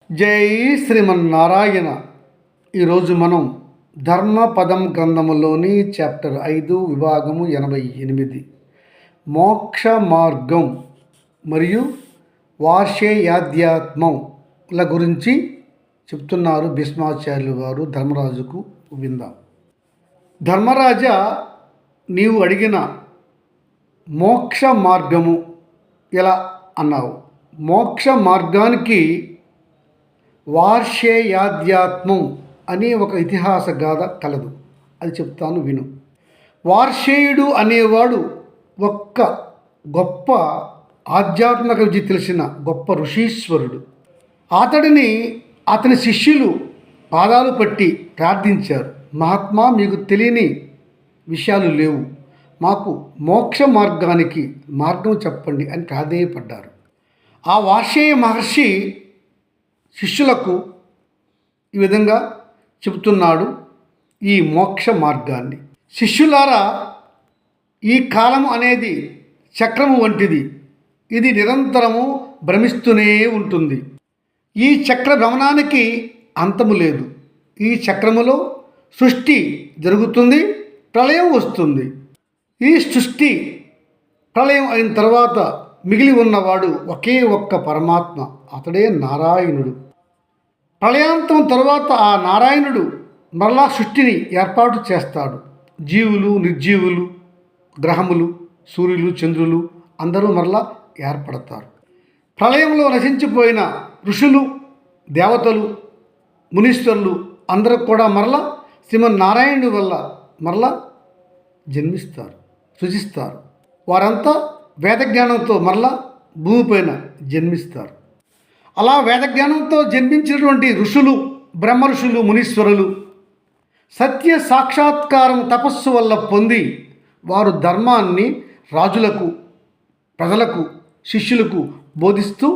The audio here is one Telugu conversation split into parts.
జై శ్రీమన్నారాయణ. ఈరోజు మనం ధర్మపదం గ్రంథములోని చాప్టర్ 5 విభాగము 88 మోక్ష మార్గం మరియు వార్షేయాధ్యాత్మంల గురించి చెప్తున్నారు భీష్మాచార్యులు వారు ధర్మరాజుకు. విందాం. ధర్మరాజా, నీవు అడిగిన మోక్ష మార్గము ఎలా అన్నావు. మోక్ష మార్గానికి వార్షేయాధ్యాత్మం అనే ఒక ఇతిహాస గాథ కలదు. అది చెప్తాను, విను. వార్షేయుడు అనేవాడు ఒక్క గొప్ప ఆధ్యాత్మిక విద్య తెలిసిన గొప్ప ఋషీశ్వరుడు. అతని శిష్యులు పాదాలు పట్టి ప్రార్థించారు. మహాత్మా, మీకు తెలియని విషయాలు లేవు, మాకు మోక్ష మార్గానికి మార్గం చెప్పండి అని ప్రాధేయపడ్డారు. ఆ వార్షేయ మహర్షి శిష్యులకు ఈ విధంగా చెబుతున్నాడు ఈ మోక్ష మార్గాన్ని. శిష్యులారా, ఈ కాలం అనేది చక్రము వంటిది. ఇది నిరంతరము భ్రమిస్తూనే ఉంటుంది. ఈ చక్ర భ్రమణానికి అంతము లేదు. ఈ చక్రములో సృష్టి జరుగుతుంది, ప్రళయం వస్తుంది. ఈ సృష్టి ప్రళయం అయిన తర్వాత మిగిలి ఉన్నవాడు ఒకే ఒక్క పరమాత్మ, అతడే నారాయణుడు. ప్రళయాంతం తరువాత ఆ నారాయణుడు మరలా సృష్టిని ఏర్పాటు చేస్తాడు. జీవులు, నిర్జీవులు, గ్రహములు, సూర్యులు, చంద్రులు అందరూ మరలా ఏర్పడతారు. ప్రళయంలో నశించిపోయిన ఋషులు, దేవతలు, మునీశ్వరులు అందరూ కూడా మరలా శ్రీమన్నారాయణుడి వల్ల మరలా జన్మిస్తారు, సృజిస్తారు. వారంతా వేదజ్ఞానంతో మరలా భూమిపైన జన్మిస్తారు. అలా వేదజ్ఞానంతో జన్మించినటువంటి ఋషులు, బ్రహ్మ ఋషులు, మునీశ్వరులు సత్య సాక్షాత్కారం తపస్సు వల్ల పొంది వారు ధర్మాన్ని రాజులకు, ప్రజలకు, శిష్యులకు బోధిస్తూ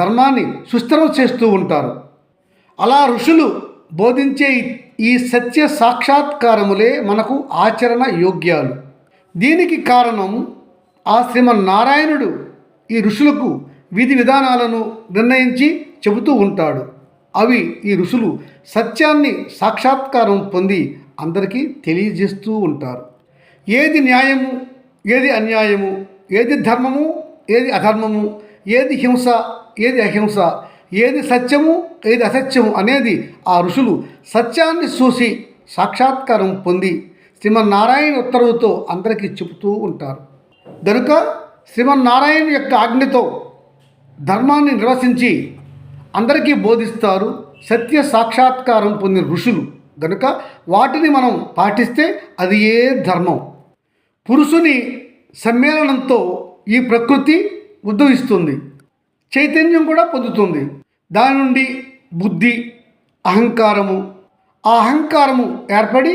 ధర్మాన్ని సుస్థిరం చేస్తూ ఉంటారు. అలా ఋషులు బోధించే ఈ సత్య సాక్షాత్కారములే మనకు ఆచరణ యోగ్యాలు. దీనికి కారణం ఆ శ్రీమన్నారాయణుడు ఈ ఋషులకు విధి విధానాలను నిర్ణయించి చెబుతూ ఉంటాడు. అవి ఈ ఋషులు సత్యాన్ని సాక్షాత్కారం పొంది అందరికీ తెలియజేస్తూ ఉంటారు. ఏది న్యాయము, ఏది అన్యాయము, ఏది ధర్మము, ఏది అధర్మము, ఏది హింస, ఏది అహింస, ఏది సత్యము, ఏది అసత్యము అనేది ఆ ఋషులు సత్యాన్ని చూసి సాక్షాత్కారం పొంది శ్రీమన్నారాయణ ఉత్తర్వుతో అందరికీ చెబుతూ ఉంటారు. కనుక శ్రీమన్నారాయణ యొక్క ఆజ్ఞతో ధర్మాన్ని నిర్వచించి అందరికీ బోధిస్తారు సత్య సాక్షాత్కారం పొందిన ఋషులు. కనుక వాటిని మనం పాటిస్తే అది ఏ ధర్మం. పురుషుని సమ్మేళనంతో ఈ ప్రకృతి ఉద్భవిస్తుంది, చైతన్యం కూడా పొందుతుంది. దాని నుండి బుద్ధి, అహంకారము, ఆ అహంకారము ఏర్పడి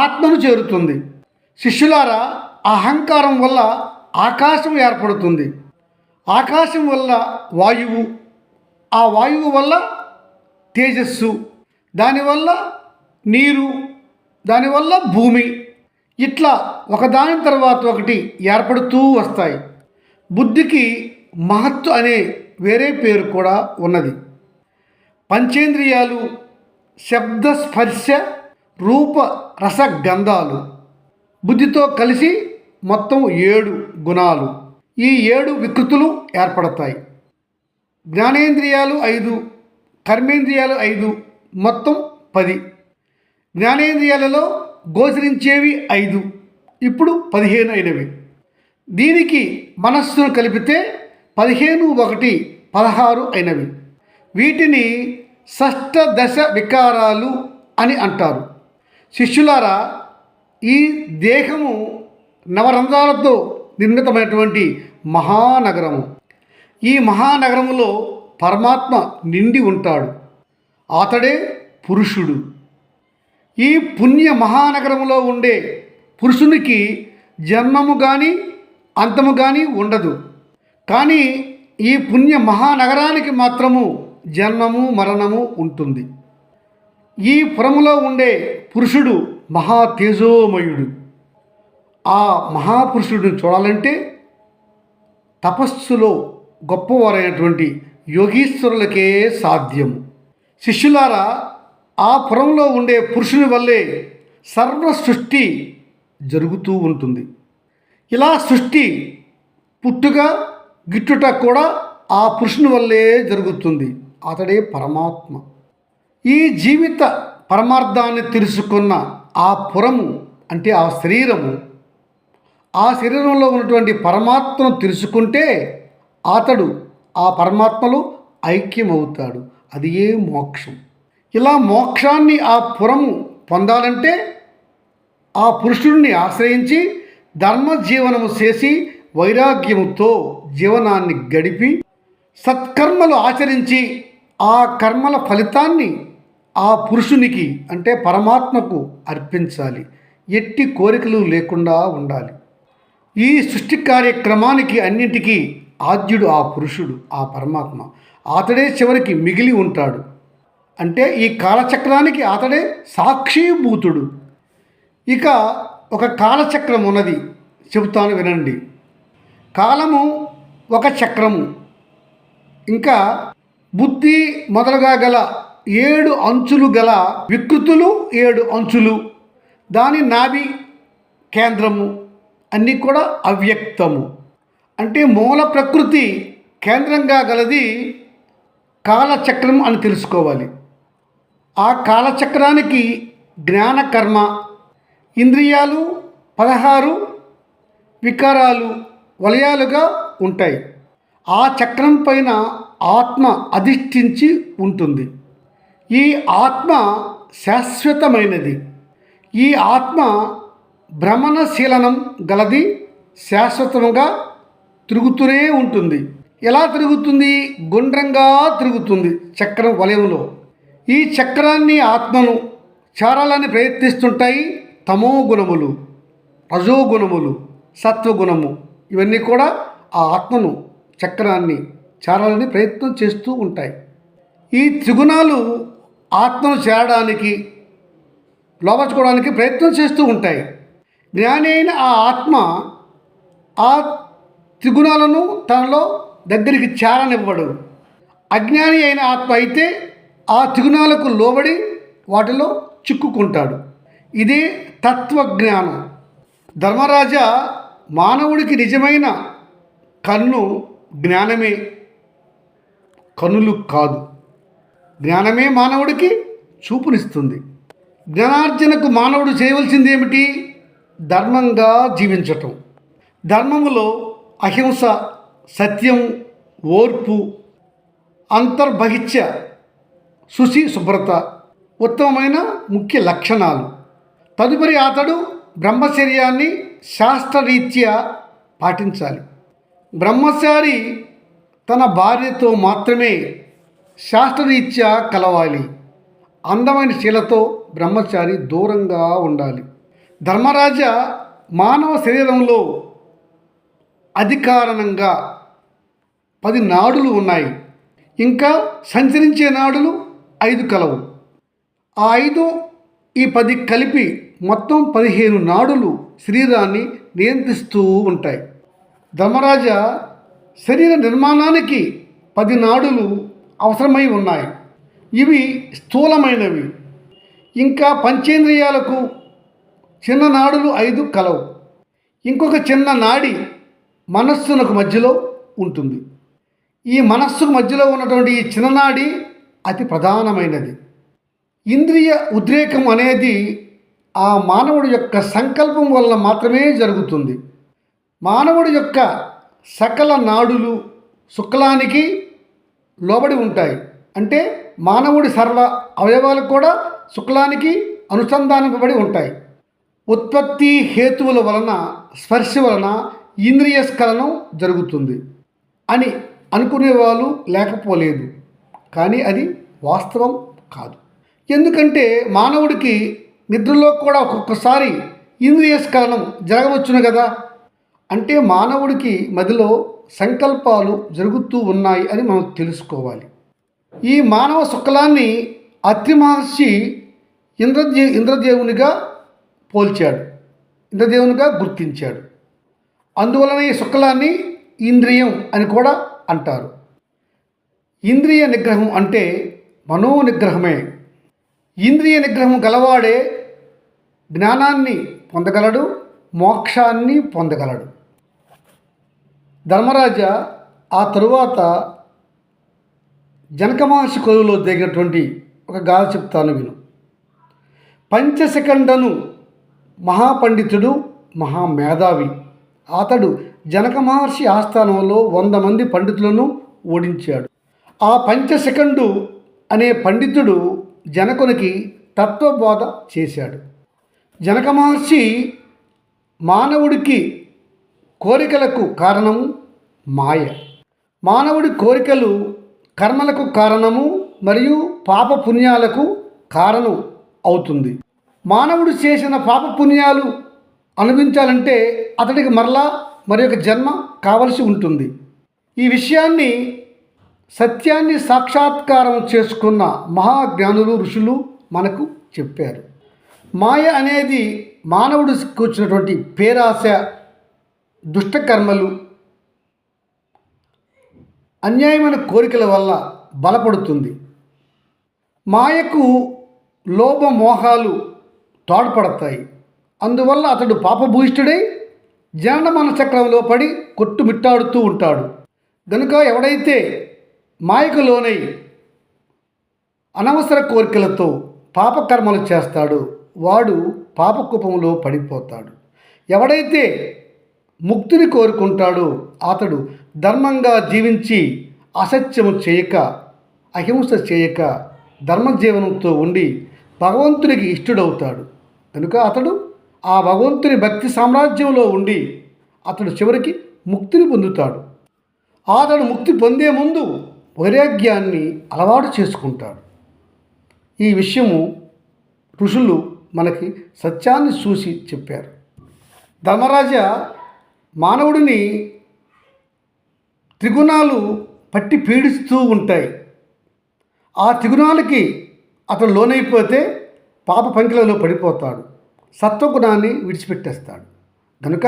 ఆత్మను చేరుతుంది. శిష్యులారా, ఆ అహంకారం వల్ల ఆకాశం ఏర్పడుతుంది, ఆకాశం వల్ల వాయువు, ఆ వాయువు వల్ల తేజస్సు, దానివల్ల నీరు, దానివల్ల భూమి, ఇట్లా ఒకదాని తర్వాత ఒకటి ఏర్పడుతూ వస్తాయి. బుద్ధికి మహత్తు అనే వేరే పేరు కూడా ఉన్నది. పంచేంద్రియాలు శబ్ద, స్పర్శ, రూప, రస, గంధాలు బుద్ధితో కలిసి మొత్తం 7 గుణాలు, ఈ 7 వికృతులు ఏర్పడతాయి. జ్ఞానేంద్రియాలు 5, కర్మేంద్రియాలు 5, మొత్తం 10. జ్ఞానేంద్రియాలలో గోచరించేవి 5, ఇప్పుడు 15 అయినవి. దీనికి మనస్సును కలిపితే 15 1 16 అయినవి. వీటిని షష్ఠదశ వికారాలు అని అంటారు. శిష్యులారా, ఈ దేహము నవరంధ్రాలతో నిర్మితమైనటువంటి మహానగరము. ఈ మహానగరములో పరమాత్మ నిండి ఉంటాడు, అతడే పురుషుడు. ఈ పుణ్య మహానగరములో ఉండే పురుషునికి జన్మము కానీ అంతము కానీ ఉండదు. కానీ ఈ పుణ్య మహానగరానికి మాత్రము జన్మము, మరణము ఉంటుంది. ఈ పురములో ఉండే పురుషుడు మహా తేజోమయుడు. ఆ మహాపురుషుడిని చూడాలంటే తపస్సులో గొప్పవారైనటువంటి యోగీశ్వరులకే సాధ్యము. శిష్యులారా, ఆ పురంలో ఉండే పురుషుని వల్లే సర్వ సృష్టి జరుగుతూ ఉంటుంది. ఇలా సృష్టి పుట్టుక గిట్టుట కూడా ఆ పురుషుని వల్లే జరుగుతుంది. అతడే పరమాత్మ. ఈ జీవిత పరమార్థాన్ని తెలుసుకున్న ఆ పురము అంటే ఆ శరీరము, ఆ శరీరంలో ఉన్నటువంటి పరమాత్మను తెలుసుకుంటే అతడు ఆ పరమాత్మలో ఐక్యమవుతాడు. అది ఏ మోక్షం. ఇలా మోక్షాన్ని ఆ పురము పొందాలంటే ఆ పురుషుడిని ఆశ్రయించి ధర్మ జీవనము చేసి వైరాగ్యముతో జీవనాన్ని గడిపి సత్కర్మలు ఆచరించి ఆ కర్మల ఫలితాన్ని ఆ పురుషునికి అంటే పరమాత్మకు అర్పించాలి. ఎట్టి కోరికలు లేకుండా ఉండాలి. ఈ సృష్టి కార్యక్రమానికి అన్నింటికీ ఆద్యుడు ఆ పురుషుడు, ఆ పరమాత్మ. అతడే చివరికి మిగిలి ఉంటాడు. అంటే ఈ కాలచక్రానికి అతడే సాక్షిభూతుడు. ఇక ఒక కాలచక్రం ఉన్నది, చెబుతాను వినండి. కాలము ఒక చక్రము, ఇంకా బుద్ధి మొదలుగా గల 7 అంచులు గల వికృతులు 7 అంచులు, దాని నాభి కేంద్రము అన్నీ కూడా అవ్యక్తము. అంటే మూల ప్రకృతి కేంద్రంగా గలది కాలచక్రం అని తెలుసుకోవాలి. ఆ కాలచక్రానికి జ్ఞానకర్మ, ఇంద్రియాలు 16 వికారాలు వలయాలుగా ఉంటాయి. ఆ చక్రం పైన ఆత్మ అధిష్ఠించి ఉంటుంది. ఈ ఆత్మ శాశ్వతమైనది. ఈ ఆత్మ భ్రమణశీలనం గలది, శాశ్వతంగా తిరుగుతూనే ఉంటుంది. ఎలా తిరుగుతుంది? గుండ్రంగా తిరుగుతుంది చక్రం వలయంలో. ఈ చక్రాన్ని ఆత్మను చారాలని ప్రయత్నిస్తుంటాయి తమో గుణములు, రజోగుణములు, సత్వగుణము. ఇవన్నీ కూడా ఆ ఆత్మను చక్రాన్ని చారాలని ప్రయత్నం చేస్తూ ఉంటాయి. ఈ త్రిగుణాలు ఆత్మను చేరడానికి లోపరుచుకోవడానికి ప్రయత్నం చేస్తూ ఉంటాయి. జ్ఞాని అయిన ఆ ఆత్మ ఆ త్రిగుణాలను తనలో దగ్గరికి చేరనివ్వడు. అజ్ఞాని అయిన ఆత్మ అయితే ఆ త్రిగుణాలకు లోబడి వాటిలో చిక్కుకుంటాడు. ఇదే తత్వజ్ఞానం. ధర్మరాజా, మానవుడికి నిజమైన కన్ను జ్ఞానమే, కన్నులు కాదు. జ్ఞానమే మానవుడికి చూపునిస్తుంది. జ్ఞానార్జనకు మానవుడు చేయవలసింది ఏమిటి? ధర్మంగా జీవించటం. ధర్మములో అహింస, సత్యం, ఓర్పు, అంతర్బహిత్య, శుచి, శుభ్రత ఉత్తమమైన ముఖ్య లక్షణాలు. తదుపరి అతడు బ్రహ్మచర్యాన్ని శాస్త్రరీత్యా పాటించాలి. బ్రహ్మచారి తన భార్యతో మాత్రమే శాస్త్రరీత్యా కలవాలి. అందమైన శీలతో బ్రహ్మచారి దూరంగా ఉండాలి. ధర్మరాజా, మానవ శరీరంలో అధికారణంగా 10 నాడులు ఉన్నాయి. ఇంకా సంచరించే నాడులు 5 కలవు. ఆ 5 ఈ 10 కలిపి మొత్తం 15 నాడులు శరీరాన్ని నియంత్రిస్తూ ఉంటాయి. ధర్మరాజా, శరీర నిర్మాణానికి 10 నాడులు అవసరమై ఉన్నాయి. ఇవి స్థూలమైనవి. ఇంకా పంచేంద్రియాలకు చిన్న నాడులు 5 కలవు. ఇంకొక చిన్న నాడి మనస్సునకు మధ్యలో ఉంటుంది. ఈ మనస్సుకు మధ్యలో ఉన్నటువంటి ఈ చిన్ననాడి అతి ప్రధానమైనది. ఇంద్రియ ఉద్రేకం అనేది ఆ మానవుడి యొక్క సంకల్పం వల్ల మాత్రమే జరుగుతుంది. మానవుడి యొక్క సకల నాడులు శుక్లానికి లోబడి ఉంటాయి. అంటే మానవుడి సర్వ అవయవాలు కూడా శుక్లానికి అనుసంధానింపబడి ఉంటాయి. ఉత్పత్తి హేతువుల వలన, స్పర్శ వలన ఇంద్రియ స్ఖలనం జరుగుతుంది అని అనుకునేవాళ్ళు లేకపోలేదు. కానీ అది వాస్తవం కాదు. ఎందుకంటే మానవుడికి నిద్రలో కూడా ఒక్కొక్కసారి ఇంద్రియ స్ఖలనం జరగవచ్చును కదా. అంటే మానవుడికి మదిలో సంకల్పాలు జరుగుతూ ఉన్నాయి అని మనం తెలుసుకోవాలి. ఈ మానవ శుక్లాన్ని అత్రి మహర్షి ఇంద్రదేవునిగా పోల్చాడు, ఇంద్రదేవునిగా గుర్తించాడు. అందువలన ఈ శుక్లాన్ని ఇంద్రియం అని కూడా అంటారు. ఇంద్రియ నిగ్రహం అంటే మనోనిగ్రహమే. ఇంద్రియ నిగ్రహం గలవాడే జ్ఞానాన్ని పొందగలడు, మోక్షాన్ని పొందగలడు. ధర్మరాజా ఆ తరువాత జనక మహర్షి కొలువులో దిగినటువంటి ఒక గాథ చెప్తాను విను. పంచశకండను మహాపండితుడు, మహామేధావి. అతడు జనక మహర్షి ఆస్థానంలో 100 మంది పండితులను ఓడించాడు. ఆ పంచశకండు అనే పండితుడు జనకునికి తత్వబోధ చేశాడు. జనక మహర్షి మానవుడికి కోరికలకు కారణము మాయ. మానవుడి కోరికలు కర్మలకు కారణము మరియు పాపపుణ్యాలకు కారణం అవుతుంది. మానవుడు చేసిన పాపపుణ్యాలు అనుభవించాలంటే అతడికి మరలా మరి ఒక జన్మ కావలసి ఉంటుంది. ఈ విషయాన్ని సత్యాన్ని సాక్షాత్కారం చేసుకున్న మహాజ్ఞానులు, ఋషులు మనకు చెప్పారు. మాయ అనేది మానవుడికి వచ్చినటువంటి పేరాశ, దుష్టకర్మలు, అన్యాయమైన కోరికల వల్ల బలపడుతుంది. మాయకు లోభమోహాలు తోడ్పడతాయి. అందువల్ల అతడు పాపభూయిష్ఠుడై జనన మరణ చక్రంలో పడి కొట్టుమిట్టాడుతూ ఉంటాడు. కనుక ఎవడైతే మాయకు లోనై అనవసర కోరికలతో పాపకర్మలు చేస్తాడో వాడు పాపకూపంలో పడిపోతాడు. ఎవడైతే ముక్తిని కోరుకుంటాడో అతడు ధర్మంగా జీవించి అసత్యము చేయక, అహింస చేయక, ధర్మజీవనంతో ఉండి భగవంతునికి ఇష్టడవుతాడు. కనుక అతడు ఆ భగవంతుని భక్తి సామ్రాజ్యంలో ఉండి అతడు చివరికి ముక్తిని పొందుతాడు. అతడు ముక్తి పొందే ముందు వైరాగ్యాన్ని అలవాటు చేసుకుంటాడు. ఈ విషయము ఋషులు మనకి సత్యాన్ని చూసి చెప్పారు. ధర్మరాజా, మానవుడిని త్రిగుణాలు పట్టి పీడిస్తూ ఉంటాయి. ఆ త్రిగుణాలకి అతడు లోనైపోతే పాప పంకిలలో పడిపోతాడు, సత్వగుణాన్ని విడిచిపెట్టేస్తాడు. కనుక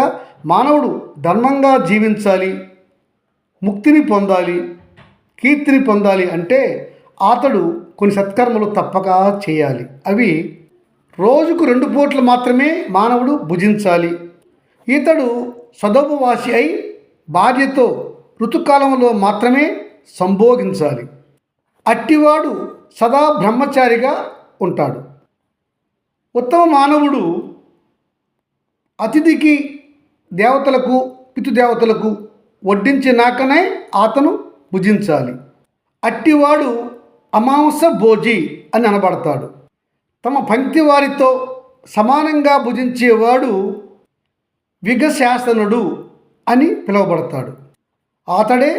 మానవుడు ధర్మంగా జీవించాలి, ముక్తిని పొందాలి, కీర్తిని పొందాలి అంటే అతడు కొన్ని సత్కర్మలు తప్పక చేయాలి. అవి రోజుకు 2 పూటలు మాత్రమే మానవుడు భుజించాలి. ఇతడు సదోపవాసి అయి భార్యతో ఋతుకాలంలో మాత్రమే సంభోగించాలి. అట్టివాడు సదా బ్రహ్మచారిగా ఉంటాడు. ఉత్తమ మానవుడు అతిథికి, దేవతలకు, పితృదేవతలకు వడ్డించినాకనే అతను భుజించాలి. అట్టివాడు అమాంస భోజి అని అనబడతాడు. తమ పంక్తి వారితో సమానంగా భుజించేవాడు విగశాసనుడు అని పిలువబడతాడు. అతడే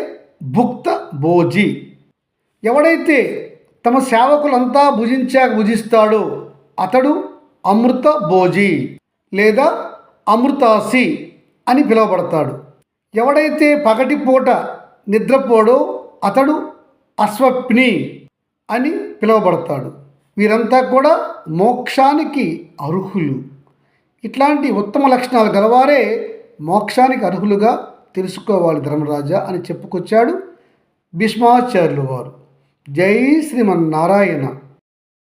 భుక్త భోజి. ఎవడైతే తమ సేవకులంతా భుజిస్తాడో అతడు అమృత భోజి లేదా అమృతాసి అని పిలువబడతాడు. ఎవడైతే పగటిపూట నిద్రపోడో అతడు అస్వప్ని అని పిలువబడతాడు. వీరంతా కూడా మోక్షానికి అర్హులు. ఇట్లాంటి ఉత్తమ లక్షణాలు గలవారే మోక్షానికి అర్హులుగా తెలుసుకోవాలి ధర్మరాజా అని చెప్పుకొచ్చాడు భీష్మాచార్యులు వారు. జై శ్రీమన్నారాయణ.